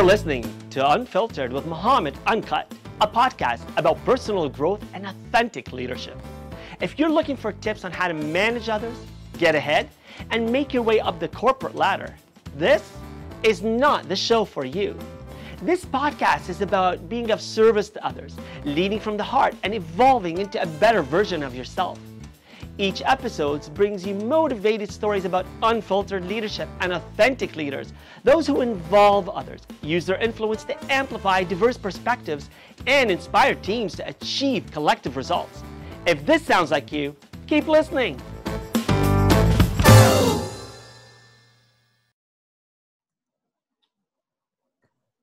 You're listening to Unfiltered with Muhammad Uncut, a podcast about personal growth and authentic leadership. If you're looking for tips on how to manage others, get ahead, and make your way up the corporate ladder, this is not the show for you. This podcast is about being of service to others, leading from the heart, and evolving into a better version of yourself. Each episode brings you motivated stories about unfiltered leadership and authentic leaders, those who involve others, use their influence to amplify diverse perspectives, and inspire teams to achieve collective results. If this sounds like you, keep listening.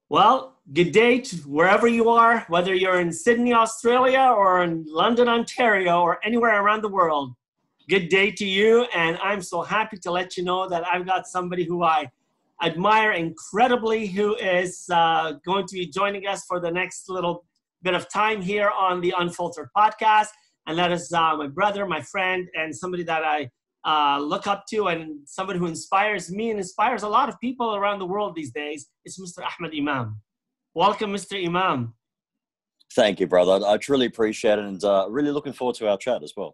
Well, good day to wherever you are, whether you're in Sydney, Australia, or in London, Ontario, or anywhere around the world. Good day to you, and I'm so happy to let you know that I've got somebody who I admire incredibly who is going to be joining us for the next little bit of time here on the Unfiltered podcast. And that is my brother, my friend, and somebody that I look up to, and somebody who inspires me and inspires a lot of people around the world these days. It's Mr. Ahmad Imam. Welcome, Mr. Imam. Thank you, brother. I truly appreciate it, and really looking forward to our chat as well.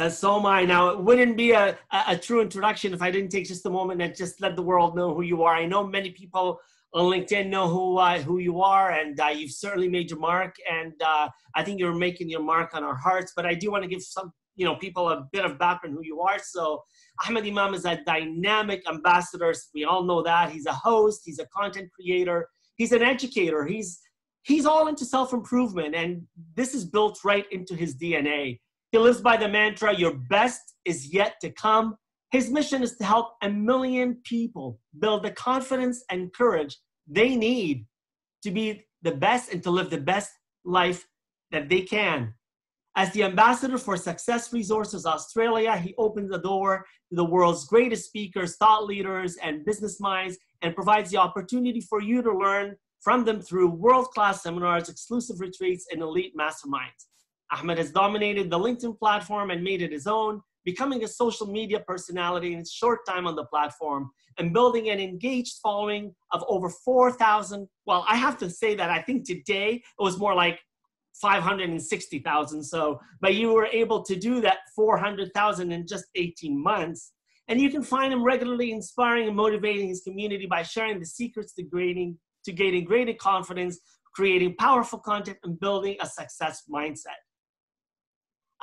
So am I. Now, it wouldn't be a true introduction if I didn't take just a moment and just let the world know who you are. I know many people on LinkedIn know who you are, and you've certainly made your mark. And I think you're making your mark on our hearts. But I do want to give some people a bit of background who you are. So Ahmad Imam is a dynamic ambassador. We all know that. He's a host. He's a content creator. He's an educator. He's all into self-improvement. And this is built right into his DNA. He lives by the mantra, your best is yet to come. His mission is to help 1 million people build the confidence and courage they need to be the best and to live the best life that they can. As the ambassador for Success Resources Australia, he opens the door to the world's greatest speakers, thought leaders, and business minds, and provides the opportunity for you to learn from them through world-class seminars, exclusive retreats, and elite masterminds. Ahmad has dominated the LinkedIn platform and made it his own, becoming a social media personality in his short time on the platform and building an engaged following of over 4,000. Well, I have to say that I think today it was more like 560,000. But you were able to do that 400,000 in just 18 months. And you can find him regularly inspiring and motivating his community by sharing the secrets to gaining greater confidence, creating powerful content, and building a success mindset.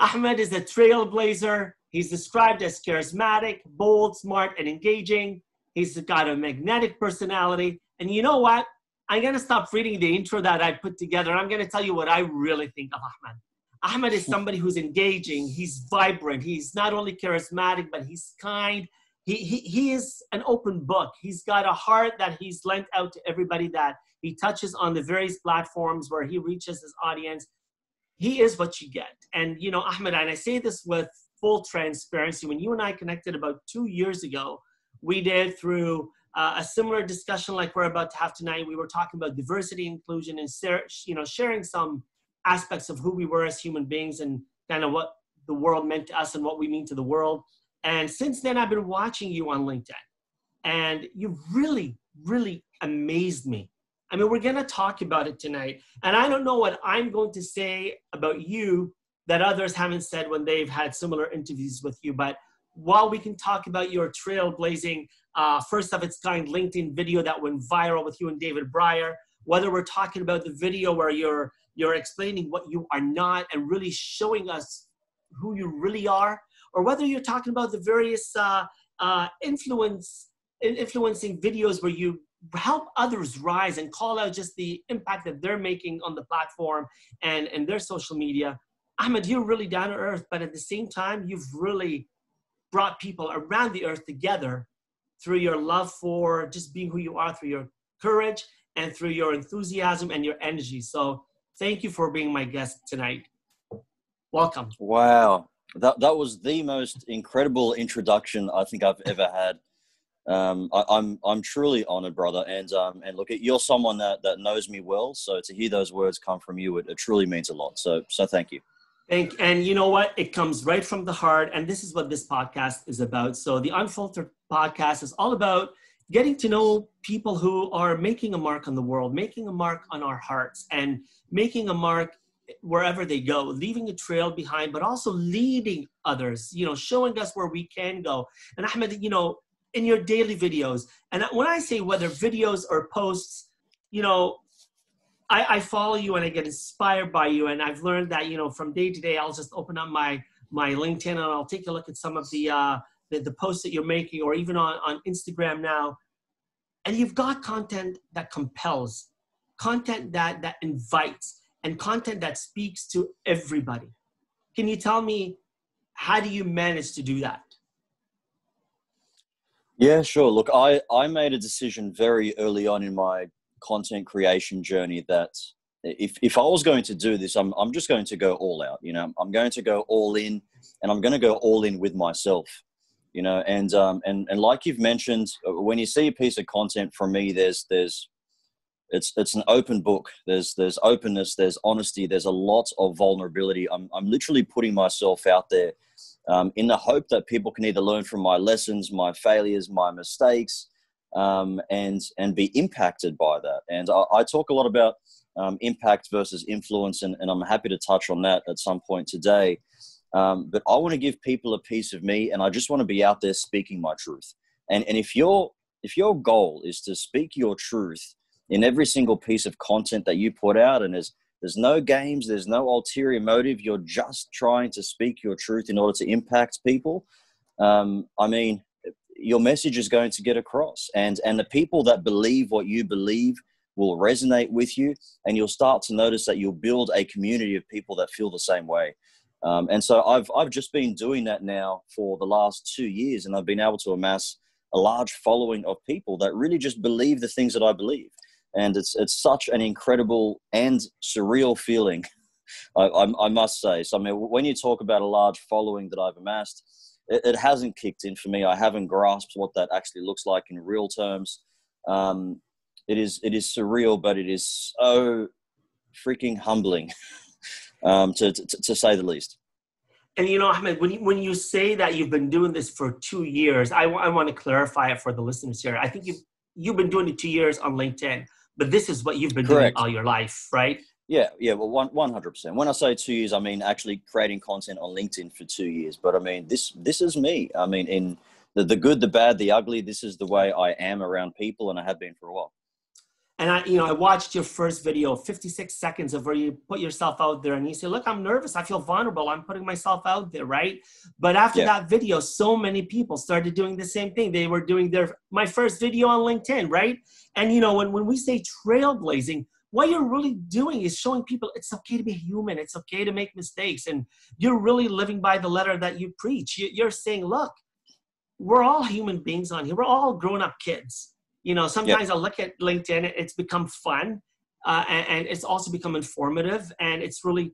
Ahmad is a trailblazer. He's described as charismatic, bold, smart, and engaging. He's got a magnetic personality. And you know what? I'm going to stop reading the intro that I put together. I'm going to tell you what I really think of Ahmad. Ahmad is somebody who's engaging. He's vibrant. He's not only charismatic, but he's kind. He is an open book. He's got a heart that he's lent out to everybody that he touches on the various platforms where he reaches his audience. He is what you get. And, Ahmad, and I say this with full transparency, when you and I connected about 2 years ago, we did through a similar discussion like we're about to have tonight. We were talking about diversity, inclusion, and, sharing some aspects of who we were as human beings and kind of what the world meant to us and what we mean to the world. And since then, I've been watching you on LinkedIn. And you've really, really amazed me. I mean, we're going to talk about it tonight. And I don't know what I'm going to say about you that others haven't said when they've had similar interviews with you. But while we can talk about your trailblazing, first of its kind LinkedIn video that went viral with you and David Breyer, whether we're talking about the video where you're explaining what you are not and really showing us who you really are, or whether you're talking about the various influencing videos where you help others rise and call out just the impact that they're making on the platform and their social media. Ahmad, you're really down to earth, but at the same time, you've really brought people around the earth together through your love for just being who you are, through your courage and through your enthusiasm and your energy. So thank you for being my guest tonight. Welcome. Wow. That was the most incredible introduction I think I've ever had. I'm truly honored, brother. And look, you're someone that knows me well. So to hear those words come from you, it truly means a lot. So thank you. And you know what? It comes right from the heart. And this is what this podcast is about. So the Unfiltered podcast is all about getting to know people who are making a mark on the world, making a mark on our hearts, and making a mark wherever they go, leaving a trail behind, but also leading others, you know, showing us where we can go. And Ahmed, you know, in your daily videos, and when I say whether videos or posts, you know, I follow you and I get inspired by you. And I've learned that, you know, from day to day, I'll just open up my LinkedIn and I'll take a look at some of the posts that you're making, or even on Instagram now. And you've got content that compels, content that invites, and content that speaks to everybody. Can you tell me, how do you manage to do that? Yeah, sure. Look, I made a decision very early on in my content creation journey that if I was going to do this, I'm just going to go all out. You know, I'm going to go all in, and I'm going to go all in with myself. You know, and like you've mentioned, when you see a piece of content from me, it's an open book. There's openness, there's honesty, there's a lot of vulnerability. I'm literally putting myself out there in the hope that people can either learn from my lessons, my failures, my mistakes, and be impacted by that. And I talk a lot about impact versus influence, and I'm happy to touch on that at some point today. But I want to give people a piece of me, and I just want to be out there speaking my truth. And if your goal is to speak your truth in every single piece of content that you put out, and there's no games, there's no ulterior motive, you're just trying to speak your truth in order to impact people, I mean, your message is going to get across. And the people that believe what you believe will resonate with you, and you'll start to notice that you'll build a community of people that feel the same way. And so I've just been doing that now for the last 2 years, and I've been able to amass a large following of people that really just believe the things that I believe. And it's such an incredible and surreal feeling, I must say. So, I mean, when you talk about a large following that I've amassed, it hasn't kicked in for me. I haven't grasped what that actually looks like in real terms. It is surreal, but it is so freaking humbling, to say the least. And you know, Ahmed, when you say that you've been doing this for 2 years, I want to clarify it for the listeners here. I think you've been doing it 2 years on LinkedIn, but this is what you've been doing all your life, right? Yeah. Well, 100%. When I say 2 years, I mean actually creating content on LinkedIn for 2 years. But I mean, this is me. I mean, in the good, the bad, the ugly, this is the way I am around people, and I have been for a while. And I watched your first video, 56 seconds of where you put yourself out there and you say, look, I'm nervous. I feel vulnerable. I'm putting myself out there, right? But after that video, so many people started doing the same thing. They were doing my first video on LinkedIn, right? And, you know, when we say trailblazing, what you're really doing is showing people it's okay to be human. It's okay to make mistakes. And you're really living by the letter that you preach. You're saying, look, we're all human beings on here. We're all grown-up kids. You know, sometimes I look at LinkedIn, it's become fun, and it's also become informative, and it's really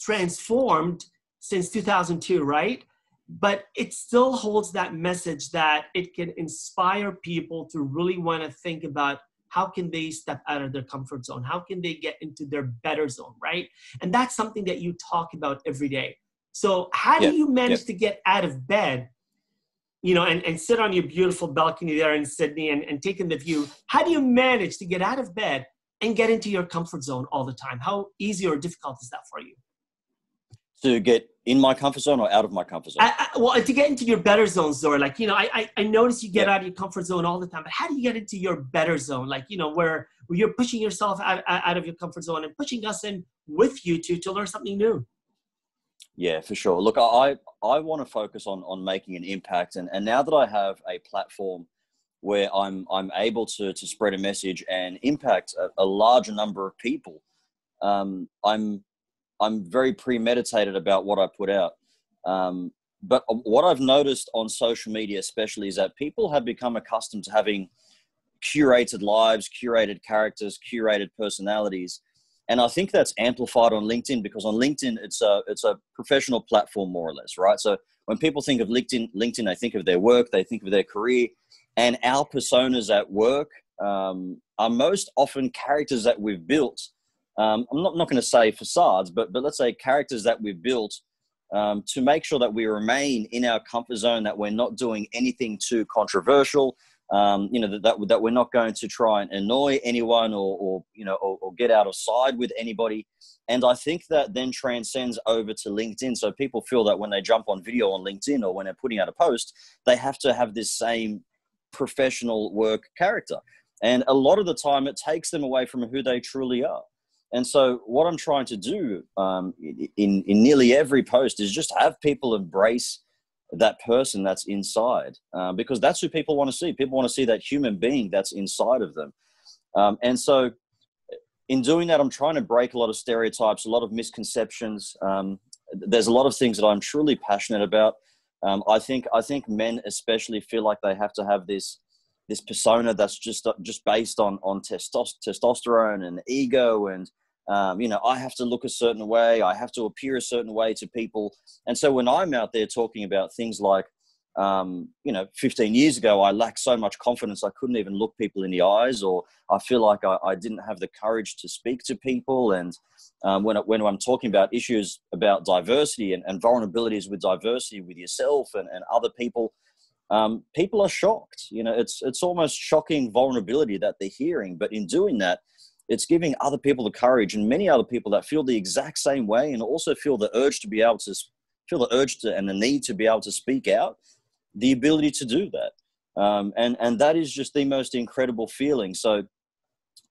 transformed since 2002, right? But it still holds that message that it can inspire people to really want to think about how can they step out of their comfort zone? How can they get into their better zone, right? And that's something that you talk about every day. So how do you manage to get out of bed, you know, and sit on your beautiful balcony there in Sydney and take in the view? How do you manage to get out of bed and get into your comfort zone all the time? How easy or difficult is that for you? To get in my comfort zone or out of my comfort zone? Well, to get into your better zone, Zor. Like, you know, I notice you get out of your comfort zone all the time, but how do you get into your better zone? Like, you know, where you're pushing yourself out of your comfort zone and pushing us in with you to learn something new. Yeah, for sure. Look, I want to focus on making an impact. And now that I have a platform where I'm able to spread a message and impact a larger number of people, I'm very premeditated about what I put out. But what I've noticed on social media especially is that people have become accustomed to having curated lives, curated characters, curated personalities. And I think that's amplified on LinkedIn, because on LinkedIn, it's a professional platform, more or less, right? So when people think of LinkedIn, they think of their work, they think of their career, and our personas at work are most often characters that we've built. I'm not going to say facades, but let's say characters that we've built to make sure that we remain in our comfort zone, that we're not doing anything too controversial, that we're not going to try and annoy anyone or get out of side with anybody. And I think that then transcends over to LinkedIn. So people feel that when they jump on video on LinkedIn or when they're putting out a post, they have to have this same professional work character. And a lot of the time it takes them away from who they truly are. And so what I'm trying to do in nearly every post is just have people embrace that person that's inside, because that's who people want to see. People want to see that human being that's inside of them. And so in doing that, I'm trying to break a lot of stereotypes, a lot of misconceptions. There's a lot of things that I'm truly passionate about. I think men especially feel like they have to have this persona that's just based on testosterone and ego, and I have to look a certain way, I have to appear a certain way to people. And so when I'm out there talking about things like 15 years ago, I lacked so much confidence I couldn't even look people in the eyes, or I feel like I didn't have the courage to speak to people. And when I'm talking about issues about diversity and vulnerabilities with diversity with yourself and other people, people are shocked. It's almost shocking vulnerability that they're hearing. But in doing that, it's giving other people the courage, and many other people that feel the exact same way and also feel the urge to be able to and the need to be able to speak out, the ability to do that. And that is just the most incredible feeling. So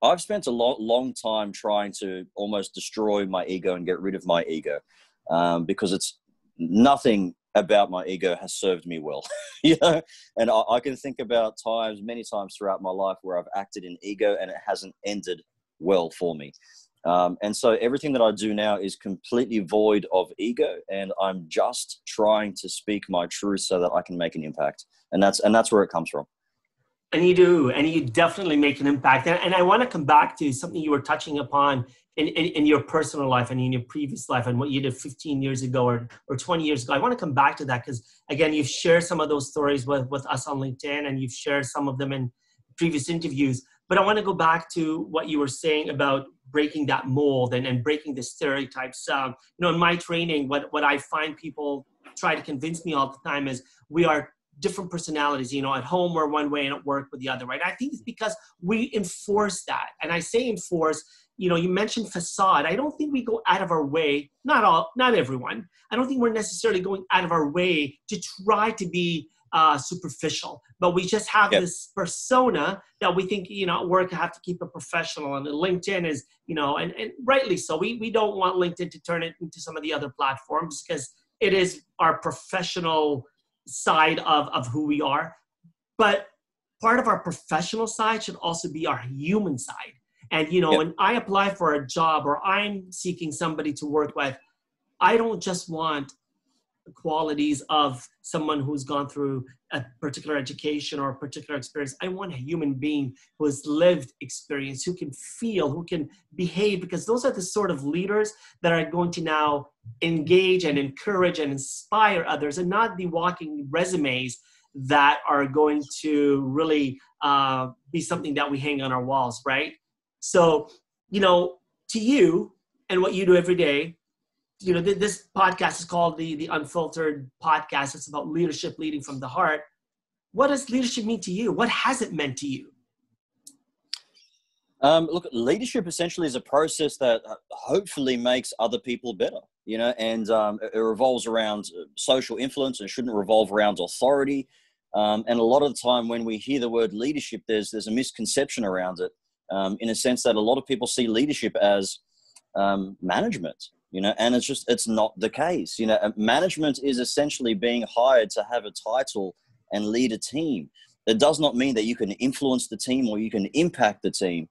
I've spent a long time trying to almost destroy my ego and get rid of my ego, because it's nothing about my ego has served me well, and I can think about many times throughout my life where I've acted in ego and it hasn't ended well for me. And so everything that I do now is completely void of ego, and I'm just trying to speak my truth so that I can make an impact. And that's where it comes from. And you do, and you definitely make an impact. And I want to come back to something you were touching upon in your personal life and in your previous life and what you did 15 years ago or 20 years ago. I want to come back to that because, again, you've shared some of those stories with us on LinkedIn, and you've shared some of them in previous interviews. But I want to go back to what you were saying about breaking that mold and breaking the stereotypes. In my training, what I find people try to convince me all the time is we are different personalities. At home we're one way and at work we're the other, right? I think it's because we enforce that. And I say enforce, you mentioned facade. I don't think we go out of our way, not everyone. I don't think we're necessarily going out of our way to try to be superficial, but we just have this persona that we think, at work I have to keep it professional, and LinkedIn is, and rightly so. We don't want LinkedIn to turn it into some of the other platforms because it is our professional side of who we are. But part of our professional side should also be our human side. And, when I apply for a job or I'm seeking somebody to work with, I don't just want the qualities of someone who's gone through a particular education or a particular experience. I want a human being who has lived experience, who can feel, who can behave, because those are the sort of leaders that are going to now engage and encourage and inspire others, and not the walking resumes that are going to really be something that we hang on our walls, right? So, to you and what you do every day, this podcast is called the Unfiltered Podcast. It's about leadership leading from the heart. What does leadership mean to you? What has it meant to you? Look, leadership essentially is a process that hopefully makes other people better, and it revolves around social influence and shouldn't revolve around authority. And a lot of the time when we hear the word leadership, there's a misconception around it, in a sense that a lot of people see leadership as management. And it's not the case. Management is essentially being hired to have a title and lead a team. That does not mean that you can influence the team or you can impact the team.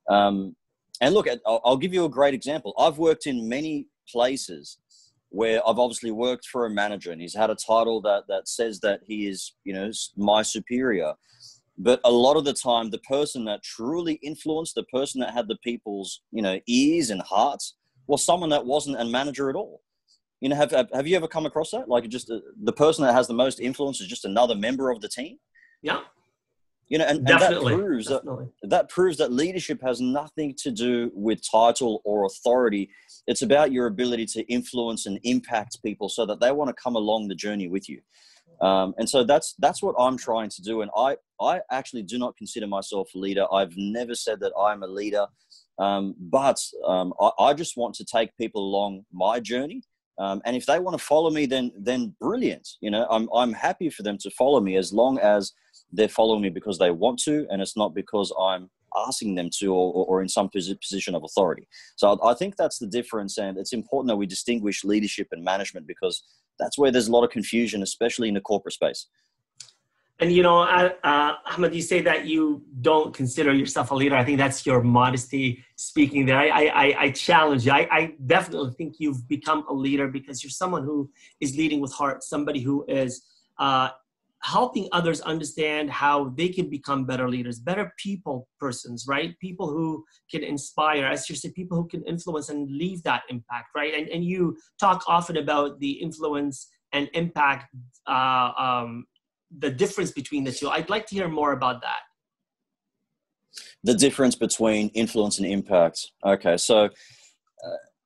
And look, I'll give you a great example. I've worked in many places where I've obviously worked for a manager and he's had a title that says that he is, my superior. But a lot of the time, the person that truly influenced, the person that had the people's, ears and hearts, was someone that wasn't a manager at all. Have you ever come across that? Like, just the person that has the most influence is just another member of the team? Yeah. And that proves that leadership has nothing to do with title or authority. It's about your ability to influence and impact people so that they want to come along the journey with you. And so that's what I'm trying to do. And I actually do not consider myself a leader. I've never said that I'm a leader, but I just want to take people along my journey. And if they want to follow me, then brilliant. You know, I'm happy for them to follow me as long as they're following me because they want to, and it's not because I'm asking them to or in some position of authority. So I think that's the difference, and it's important that we distinguish leadership and management, because that's where there's a lot of confusion, especially in the corporate space. And, Ahmad, you say that you don't consider yourself a leader. I think that's your modesty speaking there. I challenge you. I definitely think you've become a leader because you're someone who is leading with heart, somebody who is helping others understand how they can become better leaders, better people persons, right? People who can inspire, as you said, people who can influence and leave that impact, right? And you talk often about the influence and impact, the difference between the two. I'd like to hear more about that. The difference between influence and impact. Okay, so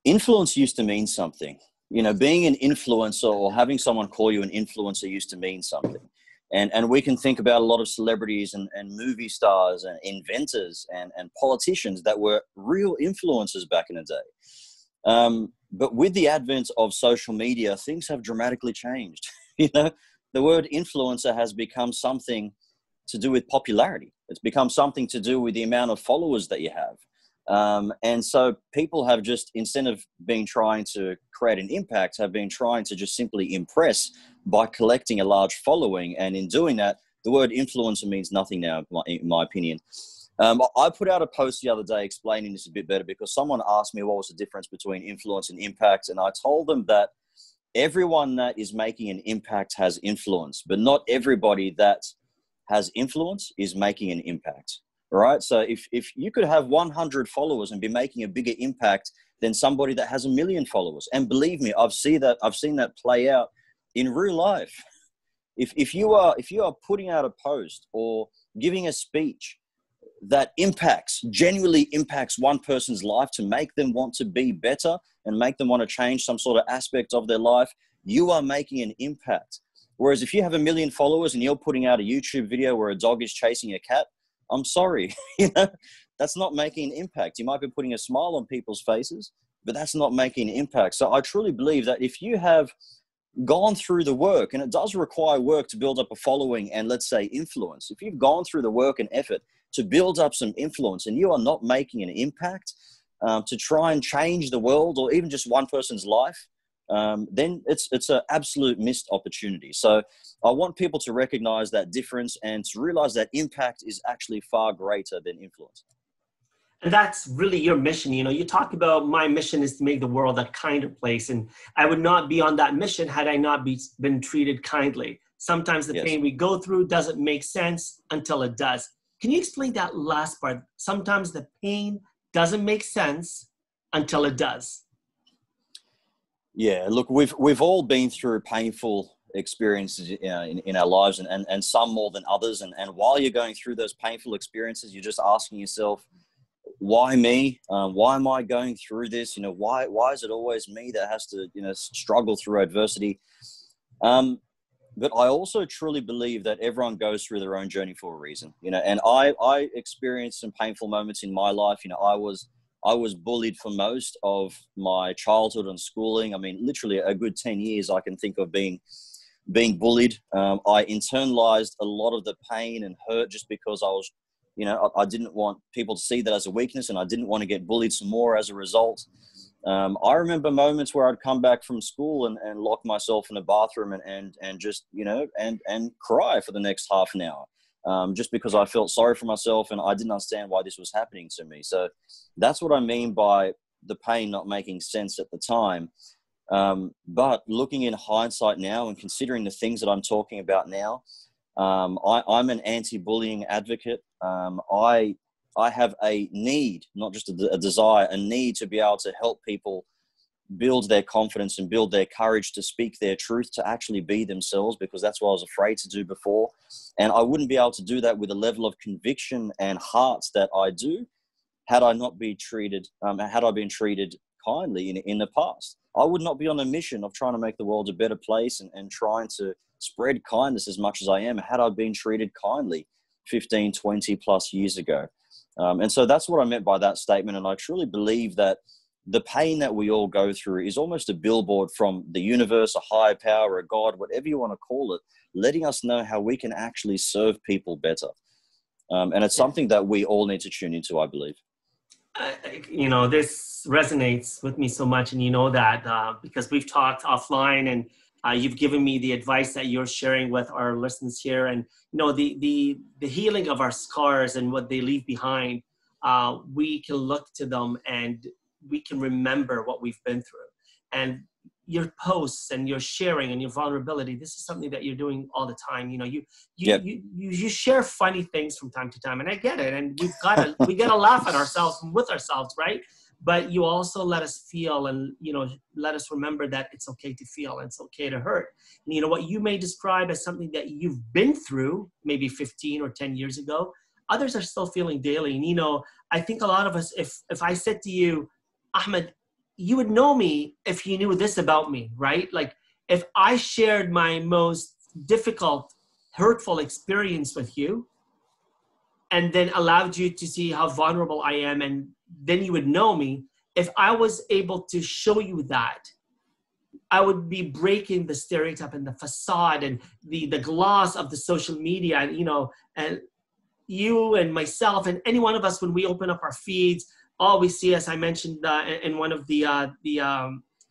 influence used to mean something. You know, being an influencer or having someone call you an influencer used to mean something. And we can think about a lot of celebrities and movie stars and inventors and politicians that were real influencers back in the day. But with the advent of social media, things have dramatically changed. You know, the word influencer has become something to do with popularity. It's become something to do with the amount of followers that you have. And so people have just, instead of being trying to create an impact, have been trying to just simply impress by collecting a large following. And in doing that, the word influencer means nothing now, in my opinion. I put out a post the other day explaining this a bit better, because someone asked me what was the difference between influence and impact. And I told them that everyone that is making an impact has influence, but not everybody that has influence is making an impact. Right. So if you could have 100 followers and be making a bigger impact than somebody that has 1 million followers, and believe me, I've seen that play out in real life. If you are putting out a post or giving a speech that genuinely impacts one person's life to make them want to be better and make them want to change some sort of aspect of their life, you are making an impact. Whereas if you have 1 million followers and you're putting out a YouTube video where a dog is chasing a cat, I'm sorry, that's not making an impact. You might be putting a smile on people's faces, but that's not making an impact. So I truly believe that if you have gone through the work, and it does require work to build up a following and, let's say, influence. If you've gone through the work and effort to build up some influence and you are not making an impact to try and change the world or even just one person's life, then it's an absolute missed opportunity. So I want people to recognize that difference and to realize that impact is actually far greater than influence. And that's really your mission. You talk about, my mission is to make the world a kinder place. And I would not be on that mission had I not been treated kindly. Sometimes the pain we go through doesn't make sense until it does. Can you explain that last part? Sometimes the pain doesn't make sense until it does. Yeah, look, we've all been through painful experiences in our lives, and some more than others. And while you're going through those painful experiences, you're just asking yourself, why me? Why am I going through this? Why is it always me that has to, struggle through adversity? But I also truly believe that everyone goes through their own journey for a reason, and I experienced some painful moments in my life. I was bullied for most of my childhood and schooling. I mean, literally a good 10 years I can think of being bullied. I internalized a lot of the pain and hurt just because I was, I didn't want people to see that as a weakness, and I didn't want to get bullied some more as a result. I remember moments where I'd come back from school and lock myself in a bathroom and just, and cry for the next half an hour. Just because I felt sorry for myself and I didn't understand why this was happening to me. So that's what I mean by the pain not making sense at the time. But looking in hindsight now and considering the things that I'm talking about now, I'm an anti-bullying advocate. I have a need, not just a desire, a need to be able to help people build their confidence and build their courage to speak their truth, to actually be themselves, because that's what I was afraid to do before. And I wouldn't be able to do that with a level of conviction and heart that I do had I been treated kindly in the past. I would not be on a mission of trying to make the world a better place and trying to spread kindness as much as I am had I been treated kindly 15, 20 plus years ago. And so that's what I meant by that statement. And I truly believe that the pain that we all go through is almost a billboard from the universe, a higher power, a God, whatever you want to call it, letting us know how we can actually serve people better. And it's something that we all need to tune into, I believe. This resonates with me so much, and that because we've talked offline, and you've given me the advice that you're sharing with our listeners here, and the healing of our scars and what they leave behind. We can look to them and we can remember what we've been through. And your posts and your sharing and your vulnerability, this is something that you're doing all the time. You share funny things from time to time, and I get it. And we gotta laugh at ourselves and with ourselves, right? But you also let us feel, and let us remember that it's okay to feel and it's okay to hurt. And what you may describe as something that you've been through maybe 15 or 10 years ago, others are still feeling daily. And I think a lot of us, if I said to you, Ahmad, you would know me if you knew this about me, right? Like if I shared my most difficult, hurtful experience with you and then allowed you to see how vulnerable I am, and then you would know me. If I was able to show you that, I would be breaking the stereotype and the facade and the gloss of the social media. And you and myself and any one of us, when we open up our feeds, all we see, as I mentioned in one of the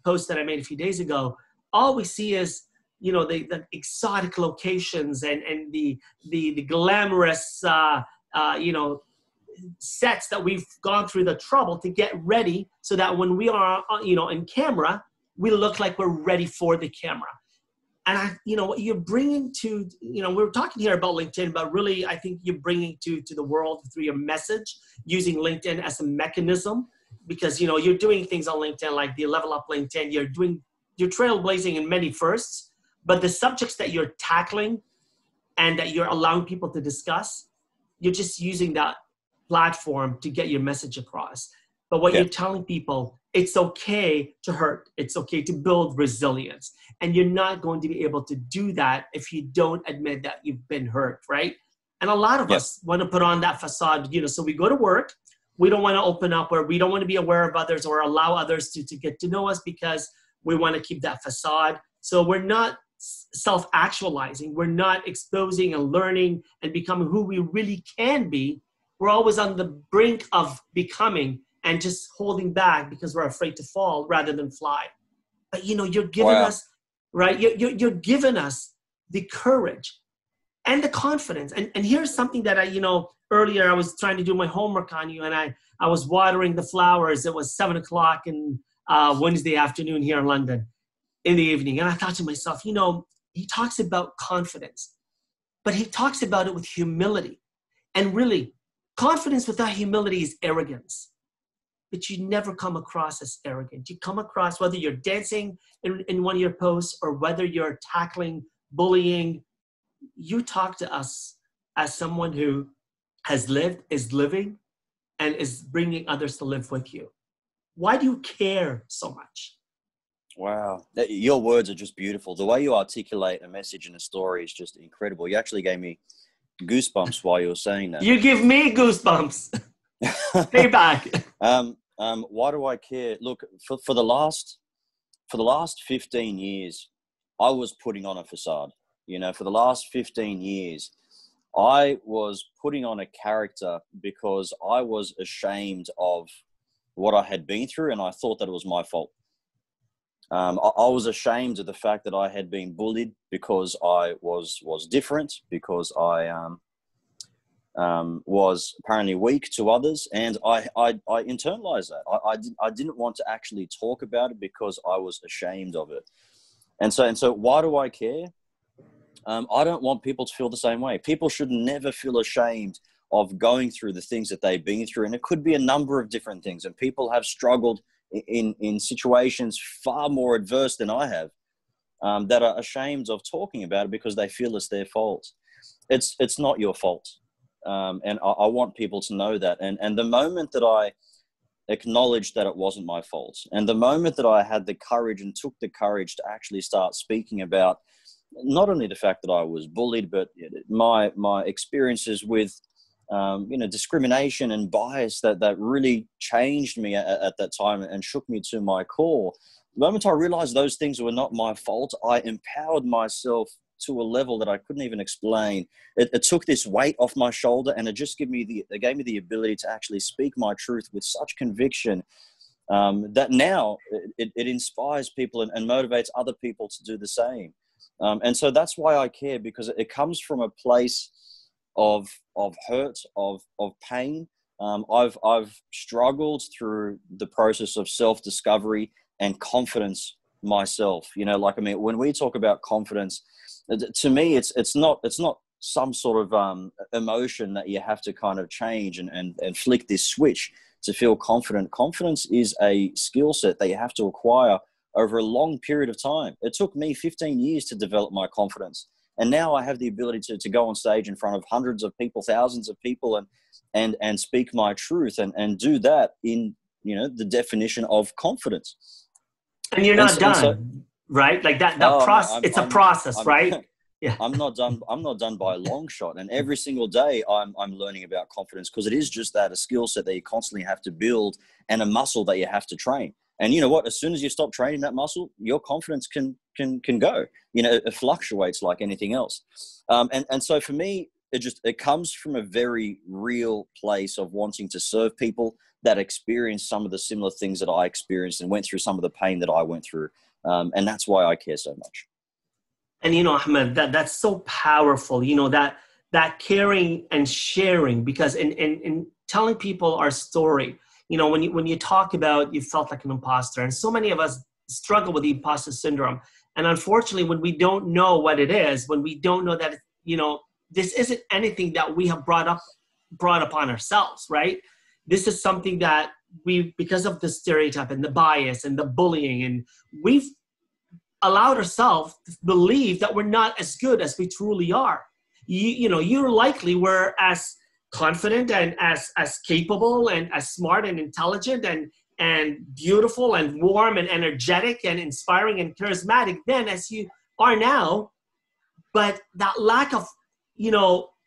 posts that I made a few days ago, all we see is the exotic locations and the glamorous sets that we've gone through the trouble to get ready, so that when we are in camera, we look like we're ready for the camera. And what you're bringing to, we're talking here about LinkedIn, but really I think you're bringing to the world through your message, using LinkedIn as a mechanism, because, you're doing things on LinkedIn, like the Level Up LinkedIn, you're trailblazing in many firsts, but the subjects that you're tackling and that you're allowing people to discuss, you're just using that platform to get your message across. But what you're telling people, it's okay to hurt. It's okay to build resilience. And you're not going to be able to do that if you don't admit that you've been hurt, right? And a lot of us want to put on that facade, so we go to work. We don't want to open up, or we don't want to be aware of others or allow others to get to know us, because we want to keep that facade. So we're not self-actualizing. We're not exposing and learning and becoming who we really can be. We're always on the brink of becoming and just holding back because we're afraid to fall rather than fly. But you're giving us, right? You're giving us the courage and the confidence. And here's something that earlier I was trying to do my homework on you, and I was watering the flowers. It was 7:00 in Wednesday afternoon here in London in the evening. And I thought to myself, he talks about confidence, but he talks about it with humility. And really, confidence without humility is arrogance. But you never come across as arrogant. You come across, whether you're dancing in one of your posts or whether you're tackling bullying, you talk to us as someone who has lived, is living, and is bringing others to live with you. Why do you care so much? Wow. Your words are just beautiful. The way you articulate a message in a story is just incredible. You actually gave me goosebumps while you were saying that. You give me goosebumps. Payback. Why do I care? Look, for the last 15 years, I was putting on a facade. For the last 15 years, I was putting on a character because I was ashamed of what I had been through, and I thought that it was my fault. I was ashamed of the fact that I had been bullied because I was different, because I was apparently weak to others, and I internalized that. I didn't want to actually talk about it because I was ashamed of it. And so why do I care? I don't want people to feel the same way. People should never feel ashamed of going through the things that they've been through, and it could be a number of different things. And people have struggled in situations far more adverse than I have, that are ashamed of talking about it because they feel it's their fault. It's not your fault. And I want people to know that. And the moment that I acknowledged that it wasn't my fault, and the moment that I had the courage and took the courage to actually start speaking about not only the fact that I was bullied, but my experiences with discrimination and bias that really changed me at that time and shook me to my core. The moment I realized those things were not my fault, I empowered myself to a level that I couldn't even explain. It took this weight off my shoulder, and it gave me the ability to actually speak my truth with such conviction that now it inspires people and motivates other people to do the same. And so that's why I care, because it comes from a place of hurt, of pain. I've struggled through the process of self-discovery and confidence myself. When we talk about confidence, to me, it's not some sort of emotion that you have to kind of change and flick this switch to feel confident. Confidence is a skill set that you have to acquire over a long period of time. It took me 15 years to develop my confidence. And now I have the ability to go on stage in front of hundreds of people, thousands of people, and speak my truth and do that in, the definition of confidence. And you're not done, right? Like that process, it's a process, right? Yeah. I'm not done. I'm not done by a long shot. And every single day I'm learning about confidence, because it is just that, a skill set that you constantly have to build and a muscle that you have to train. And you know what? As soon as you stop training that muscle, your confidence can go. It fluctuates like anything else. And so for me, it comes from a very real place of wanting to serve people that experience some of the similar things that I experienced and went through some of the pain that I went through. And that's why I care so much. And Ahmad, that's so powerful. That caring and sharing, because in telling people our story, when you talk about you felt like an imposter, and so many of us struggle with the imposter syndrome. And unfortunately, when we don't know what it is, when we don't know that, this isn't anything that we have brought upon ourselves, right? This is something that because of the stereotype and the bias and the bullying, and we've allowed ourselves to believe that we're not as good as we truly are. You're likely were as confident and as capable and as smart and intelligent and beautiful and warm and energetic and inspiring and charismatic then as you are now. But that lack of,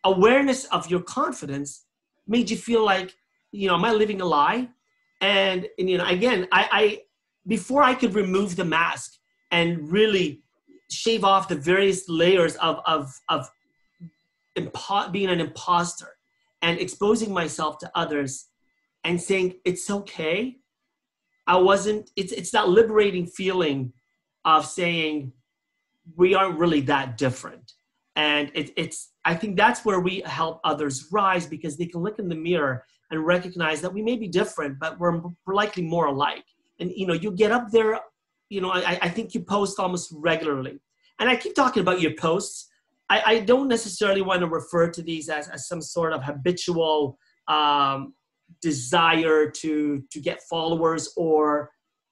awareness of your confidence made you feel like, am I living a lie? And again, I before I could remove the mask and really shave off the various layers of being an imposter and exposing myself to others and saying, it's okay. It's that liberating feeling of saying, we aren't really that different. And I think that's where we help others rise, because they can look in the mirror and recognize that we may be different, but we're likely more alike. And, you get up there, I think you post almost regularly. And I keep talking about your posts. I don't necessarily want to refer to these as some sort of habitual desire to get followers or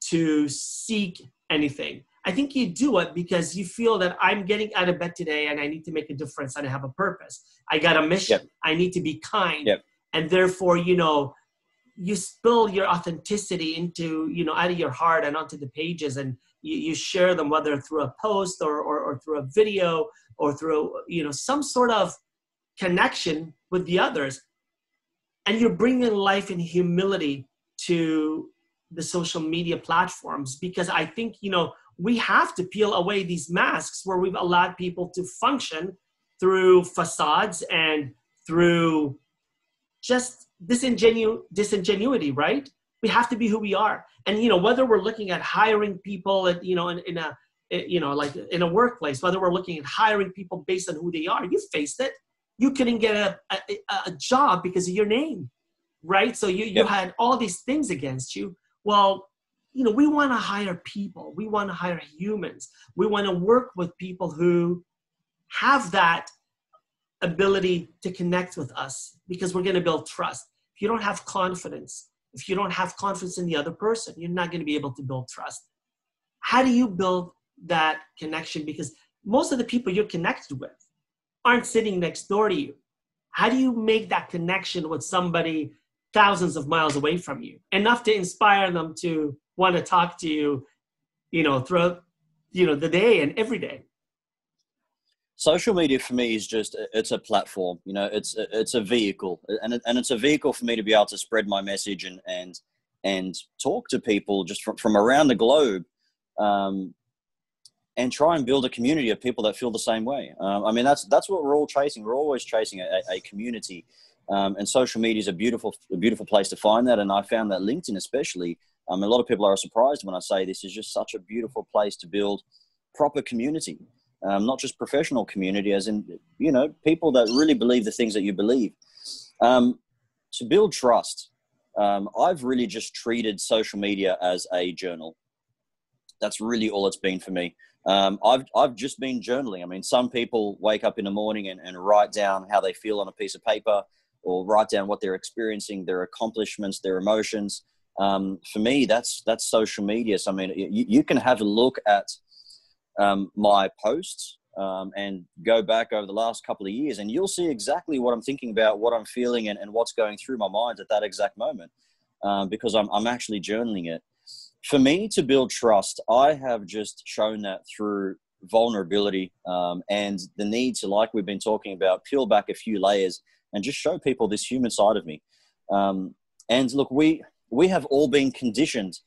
to seek anything. I think you do it because you feel that I'm getting out of bed today and I need to make a difference and I have a purpose. I got a mission. Yep. I need to be kind. Yep. And therefore, you spill your authenticity into, out of your heart and onto the pages, and you share them, whether through a post or through a video or through, some sort of connection with the others. And you're bringing life and humility to the social media platforms, because I think, we have to peel away these masks where we've allowed people to function through facades and through just disingenuity, right? We have to be who we are. And, whether we're looking at hiring people at, in a workplace, whether we're looking at hiring people based on who they are, you faced it. You couldn't get a job because of your name, right? So you had all these things against you. Well, we want to hire people. We want to hire humans. We want to work with people who have that ability to connect with us, because we're going to build trust. If you don't have confidence, if you don't have confidence in the other person, you're not going to be able to build trust. How do you build that connection? Because most of the people you're connected with aren't sitting next door to you. How do you make that connection with somebody thousands of miles away from you, enough to inspire them to want to talk to you, throughout, the day and every day? social media for me is just, it's a platform, you know, it's a vehicle, and it's a vehicle for me to be able to spread my message and talk to people just from around the globe, and try and build a community of people that feel the same way. I mean, that's what we're all chasing. We're always chasing a community, and social media is a beautiful place to find that. And I found that LinkedIn, especially, a lot of people are surprised when I say this is just such a beautiful place to build proper community, not just professional community, as in, you know, people that really believe the things that you believe. To build trust, I've really just treated social media as a journal. That's really all it's been for me. I've just been journaling. I mean, some people wake up in the morning and write down how they feel on a piece of paper, or write down what they're experiencing, their accomplishments, their emotions. For me, that's social media. So, I mean, you can have a look at my posts and go back over the last couple of years, and you'll see exactly what I'm thinking about, what I'm feeling, and what's going through my mind at that exact moment, because I'm actually journaling it. For me to build trust, I have just shown that through vulnerability, and the need to, like we've been talking about, peel back a few layers and just show people this human side of me. And look, we have all been conditioned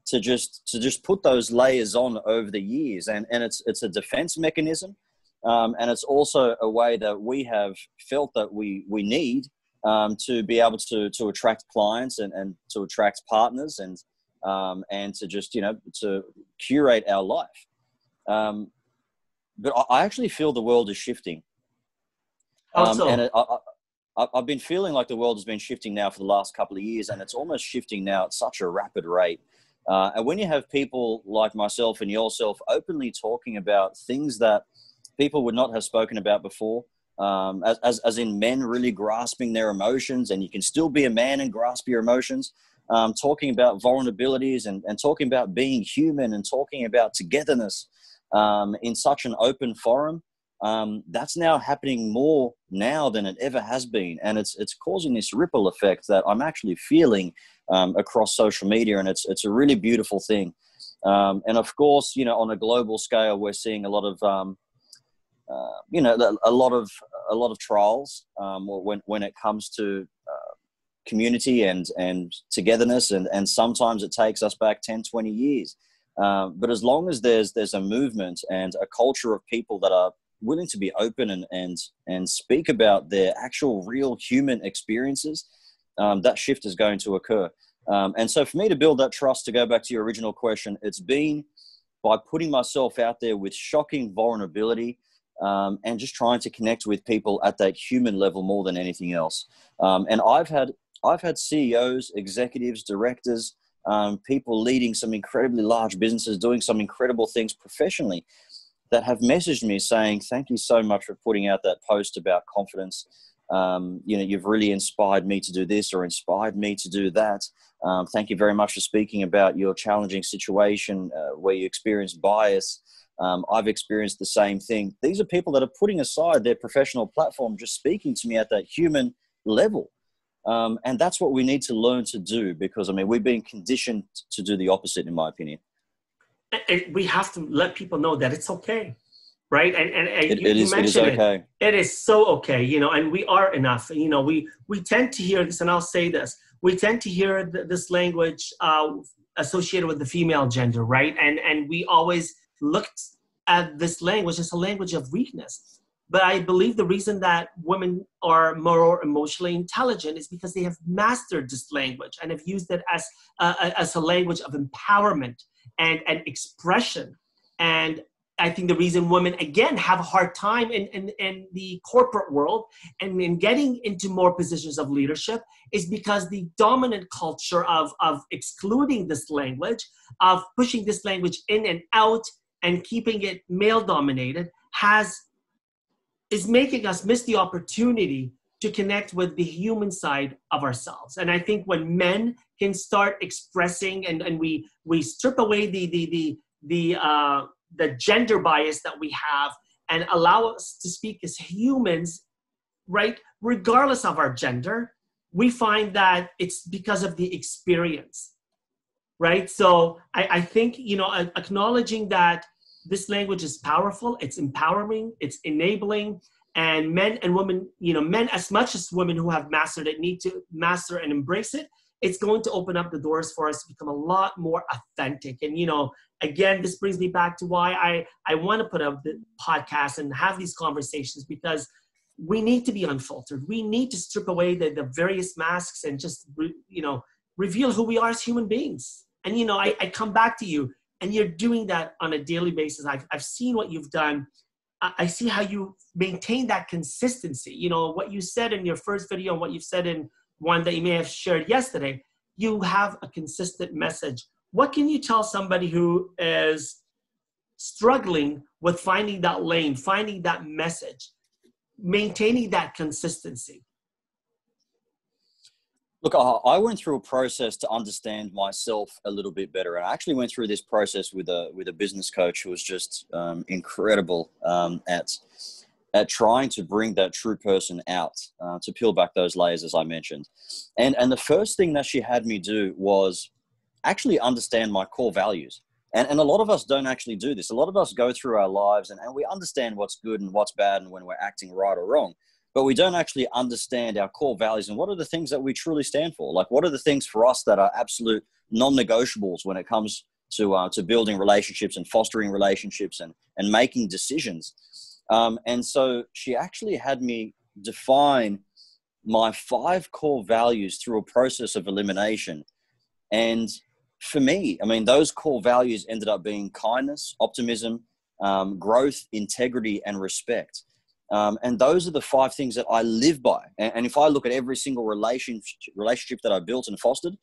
to just put those layers on over the years, and it's a defense mechanism, and it's also a way that we have felt that we need to be able to attract clients and to attract partners, and to just, you know, to curate our life. But I actually feel the world is shifting. And I've been feeling like the world has been shifting now for the last couple of years, and it's almost shifting now at such a rapid rate. And when you have people like myself and yourself openly talking about things that people would not have spoken about before, as in men really grasping their emotions, and you can still be a man and grasp your emotions, talking about vulnerabilities and talking about being human and talking about togetherness in such an open forum, that's now happening more now than it ever has been. And it's causing this ripple effect that I'm actually feeling across social media, and it's a really beautiful thing. And of course, you know, on a global scale, we're seeing a lot of you know, a lot of trials when it comes to community and togetherness, and sometimes it takes us back 10, 20 years. But as long as there's a movement and a culture of people that are willing to be open and speak about their actual real human experiences, that shift is going to occur. And so for me to build that trust, to go back to your original question, it's been by putting myself out there with shocking vulnerability, and just trying to connect with people at that human level more than anything else. And I've had CEOs, executives, directors, people leading some incredibly large businesses, doing some incredible things professionally, that have messaged me saying, thank you so much for putting out that post about confidence. You know, you've really inspired me to do this, or inspired me to do that. Thank you very much for speaking about your challenging situation where you experienced bias. I've experienced the same thing. These are people that are putting aside their professional platform, just speaking to me at that human level. And that's what we need to learn to do, because, I mean, we've been conditioned to do the opposite, in my opinion. We have to let people know that it's okay, right? And it is okay. It is so okay, you know, and we are enough. You know, we tend to hear this, and I'll say this, we tend to hear this language associated with the female gender, right? And we always looked at this language as a language of weakness. But I believe the reason that women are more emotionally intelligent is because they have mastered this language and have used it as a language of empowerment and expression. And I think the reason women, again, have a hard time in the corporate world and in getting into more positions of leadership is because the dominant culture of excluding this language, of pushing this language in and out and keeping it male-dominated, is making us miss the opportunity to connect with the human side of ourselves. And I think when men can start expressing and we strip away the gender bias that we have and allow us to speak as humans, right, regardless of our gender, we find that it's because of the experience, right? So I think, you know, acknowledging that this language is powerful. It's empowering. It's enabling. And men and women, men as much as women who have mastered it need to master and embrace it. It's going to open up the doors for us to become a lot more authentic. And, again, this brings me back to why I want to put up the podcast and have these conversations, because we need to be unfiltered. We need to strip away the various masks and just, reveal who we are as human beings. And, I come back to you, and you're doing that on a daily basis. I've seen what you've done. I see how you maintain that consistency. What you said in your first video and what you've said in one that you may have shared yesterday, you have a consistent message. What can you tell somebody who is struggling with finding that lane, finding that message, maintaining that consistency? Look, I went through a process to understand myself a little bit better. I actually went through this process with a business coach who was just incredible at trying to bring that true person out, to peel back those layers, as I mentioned. And the first thing that she had me do was actually understand my core values. And a lot of us don't actually do this. A lot of us go through our lives and we understand what's good and what's bad and when we're acting right or wrong. But we don't actually understand our core values and what are the things that we truly stand for. Like, what are the things for us that are absolute non-negotiables when it comes to building relationships and fostering relationships and making decisions. And so she actually had me define my 5 core values through a process of elimination. And for me, I mean, those core values ended up being kindness, optimism, growth, integrity, and respect. And those are the 5 things that I live by. And if I look at every single relationship that I built and fostered,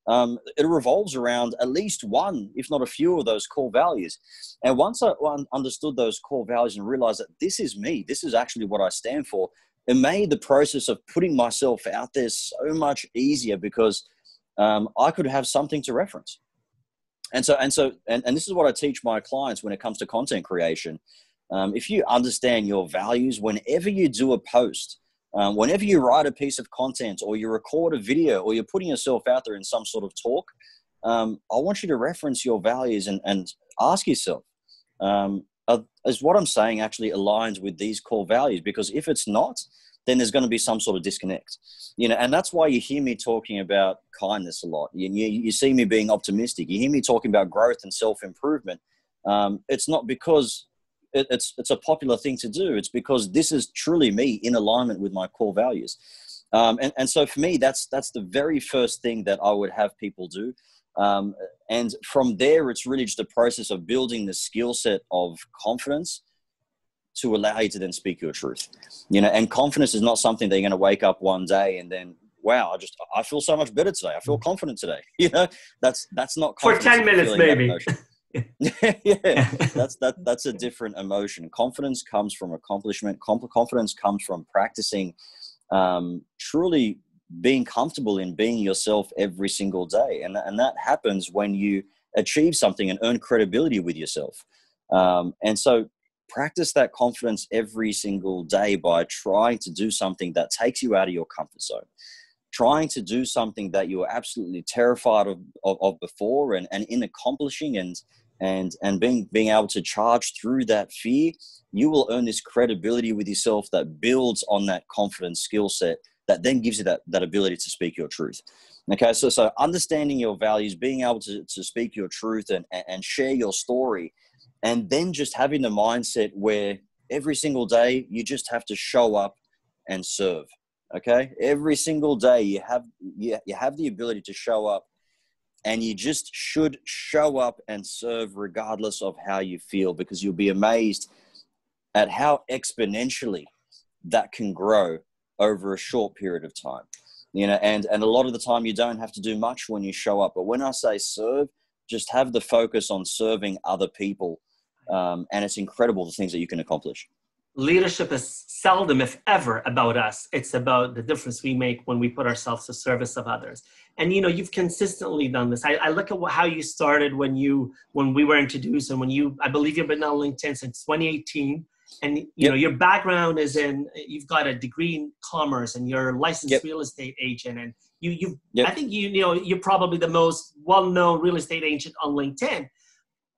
it revolves around at least one, if not a few of those core values. And once I understood those core values and realized that this is me, this is actually what I stand for, it made the process of putting myself out there so much easier because I could have something to reference. And this is what I teach my clients when it comes to content creation. If you understand your values, whenever you do a post, whenever you write a piece of content or you record a video or you're putting yourself out there in some sort of talk, I want you to reference your values and ask yourself, is what I'm saying actually aligns with these core values? Because if it's not, then there's going to be some sort of disconnect, and that's why you hear me talking about kindness a lot. You see me being optimistic. You hear me talking about growth and self-improvement. It's not because it's a popular thing to do. It's because this is truly me in alignment with my core values. And so for me, that's the very first thing that I would have people do. And from there, it's really just a process of building the skill set of confidence to allow you to then speak your truth. And confidence is not something that you're going to wake up one day and then, wow, I feel so much better today. I feel confident today. That's not confidence. For 10 minutes, maybe. Yeah, that's a different emotion. Confidence comes from accomplishment. Confidence comes from practicing, truly being comfortable in being yourself every single day. And that happens when you achieve something and earn credibility with yourself. And so practice that confidence every single day by trying to do something that takes you out of your comfort zone. Trying to do something that you were absolutely terrified of before, and in accomplishing and being able to charge through that fear, you will earn this credibility with yourself that builds on that confidence skill set that then gives you that ability to speak your truth. Okay, so understanding your values, being able to speak your truth and share your story, and then just having the mindset where every single day you just have to show up and serve. Okay, every single day you have the ability to show up, and you just should show up and serve regardless of how you feel, because you'll be amazed at how exponentially that can grow over a short period of time. And a lot of the time you don't have to do much when you show up. But when I say serve, just have the focus on serving other people. And it's incredible the things that you can accomplish. Leadership is seldom, if ever, about us. It's about the difference we make when we put ourselves to service of others. And, you've consistently done this. I look at how you started when we were introduced, and I believe you've been on LinkedIn since 2018. And, your background is you've got a degree in commerce and you're a licensed real estate agent. And I think, you're probably the most well-known real estate agent on LinkedIn.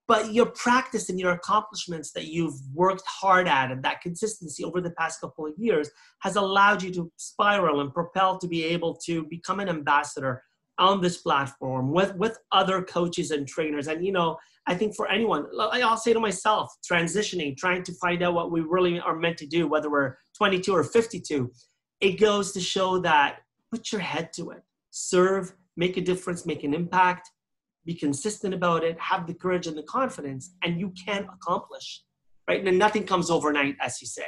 but your practice and your accomplishments that you've worked hard at and that consistency over the past couple of years has allowed you to spiral and propel to be able to become an ambassador on this platform with other coaches and trainers. And, you know, I think for anyone, I'll say to myself, transitioning, trying to find out what we really are meant to do, whether we're 22 or 52, it goes to show that put your head to it, serve, make a difference, make an impact, be consistent about it, have the courage and the confidence, and you can accomplish, right? And nothing comes overnight, as you say.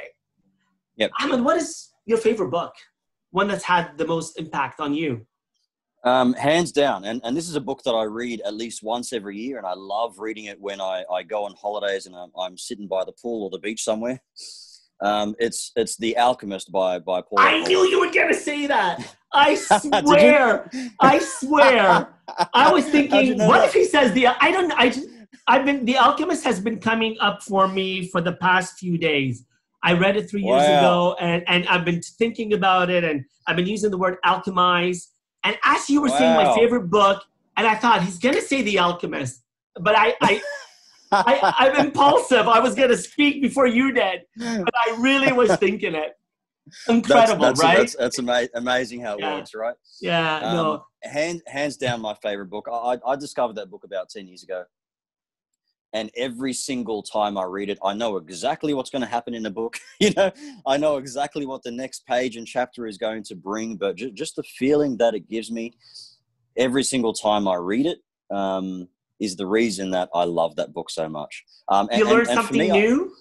Yep. Ahmad, what is your favorite book? One that's had the most impact on you? Hands down. And this is a book that I read at least once every year, and I love reading it when I go on holidays and I'm sitting by the pool or the beach somewhere. It's The Alchemist by Paul. I knew you were going to say that. I swear. I swear. I was thinking, what if he says The Alchemist has been coming up for me for the past few days. I read it 3 years ago, and I've been thinking about it, and I've been using the word alchemize. And as you were saying my favorite book, and I thought he's going to say The Alchemist, but I'm impulsive. I was going to speak before you did, but I really was thinking it. Incredible, right? That's amazing how it works, right? Yeah, no. Hands down my favorite book. I discovered that book about 10 years ago. And every single time I read it, I know exactly what's going to happen in the book. You know, I know exactly what the next page and chapter is going to bring, but just the feeling that it gives me every single time I read it is the reason that I love that book so much. You learn something new?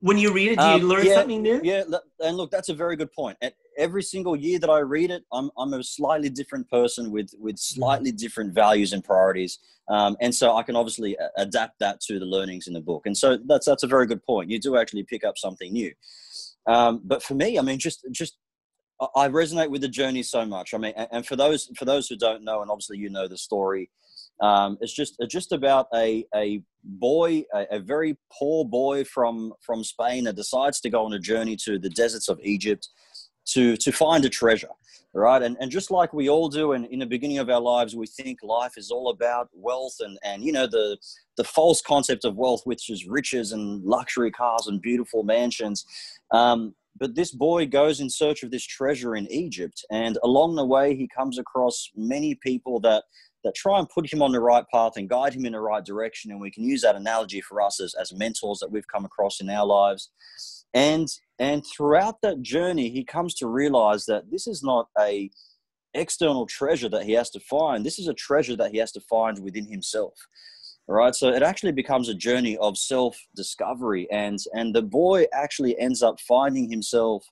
When you read it, do you learn something new? Yeah, and look, that's a very good point. And every single year that I read it, I'm a slightly different person with slightly different values and priorities. And so I can obviously adapt that to the learnings in the book. And so that's a very good point. You do actually pick up something new. But for me, I mean, just I resonate with the journey so much. I mean, and for those who don't know, and obviously you know the story, it's just about a boy, a very poor boy from Spain that decides to go on a journey to the deserts of Egypt to find a treasure, right? And just like we all do, and in the beginning of our lives, we think life is all about wealth and you know, the false concept of wealth, which is riches and luxury cars and beautiful mansions. But this boy goes in search of this treasure in Egypt, and along the way, he comes across many people that try and put him on the right path and guide him in the right direction. And we can use that analogy for us as mentors that we've come across in our lives. And throughout that journey, he comes to realize that this is not a external treasure that he has to find. This is a treasure that he has to find within himself. All right. So it actually becomes a journey of self-discovery. And the boy actually ends up finding himself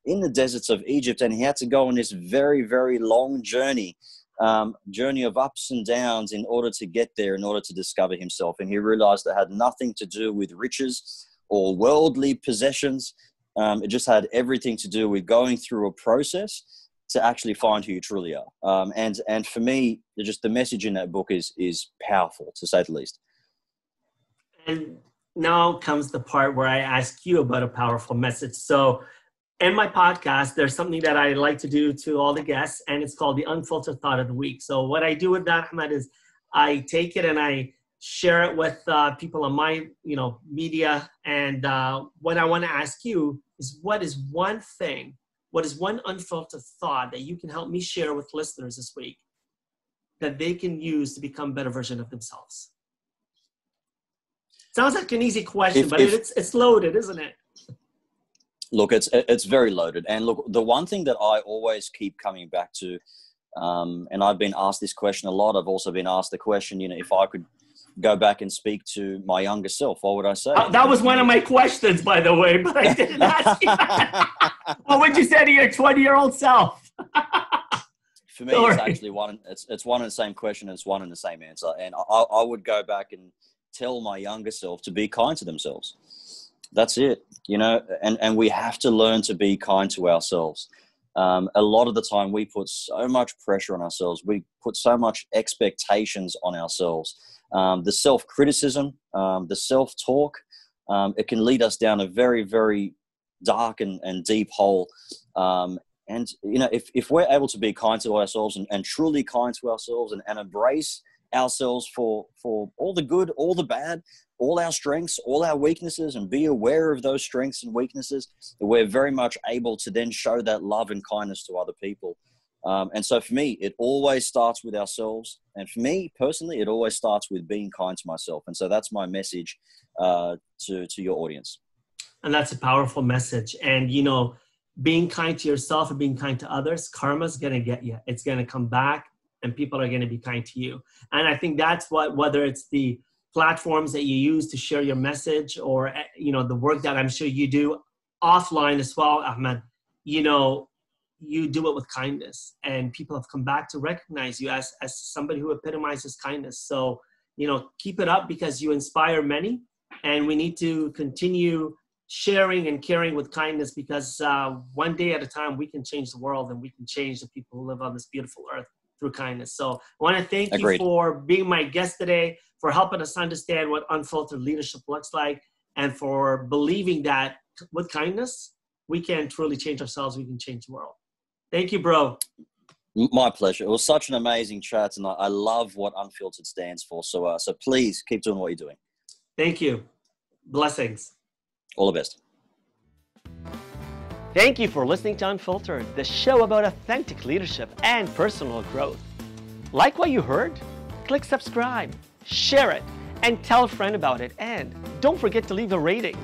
in the deserts of Egypt. And he had to go on this very, very long journey of ups and downs in order to get there, in order to discover himself. And he realized it had nothing to do with riches or worldly possessions. It just had everything to do with going through a process to actually find who you truly are. And for me, just the message in that book is powerful, to say the least. And now comes the part where I ask you about a powerful message. So in my podcast, there's something that I like to do to all the guests, and it's called the Unfiltered Thought of the Week. So what I do with that, Ahmad, is I take it and I share it with people on my, media. And what I want to ask you is, what is one unfiltered thought that you can help me share with listeners this week that they can use to become a better version of themselves? Sounds like an easy question, but it's loaded, isn't it? Look, it's very loaded. And look, the one thing that I always keep coming back to, and I've been asked this question a lot. I've also been asked the question, if I could go back and speak to my younger self, what would I say? That was one of my questions, by the way, but I didn't ask you that. What would you say to your 20-year-old self? For me, it's actually one. It's one and the same question. And it's one and the same answer. And I would go back and tell my younger self to be kind to themselves. That's it, and we have to learn to be kind to ourselves. A lot of the time we put so much pressure on ourselves. We put so much expectations on ourselves. The self-criticism, the self-talk, it can lead us down a very, very dark and deep hole. And if we're able to be kind to ourselves and truly kind to ourselves and embrace ourselves for all the good, all the bad, all our strengths, all our weaknesses, and be aware of those strengths and weaknesses, we're very much able to then show that love and kindness to other people. And so for me, it always starts with ourselves. And for me personally, it always starts with being kind to myself. And so that's my message to your audience. And that's a powerful message. And, you know, being kind to yourself and being kind to others, karma's going to get you. It's going to come back and people are going to be kind to you. And I think that's what, whether it's the platforms that you use to share your message or, you know, the work that I'm sure you do offline as well, Ahmad, you know, you do it with kindness and people have come back to recognize you as somebody who epitomizes kindness. So, you know, keep it up because you inspire many and we need to continue sharing and caring with kindness because one day at a time we can change the world and we can change the people who live on this beautiful earth through kindness. So I want to thank you for being my guest today, for helping us understand what unfiltered leadership looks like, and for believing that with kindness, we can truly change ourselves, we can change the world. Thank you, bro. My pleasure. It was such an amazing chat, and I love what Unfiltered stands for. So please keep doing what you're doing. Thank you. Blessings. All the best. Thank you for listening to Unfiltered, the show about authentic leadership and personal growth. Like what you heard? Click subscribe, share it, and tell a friend about it. And don't forget to leave a rating.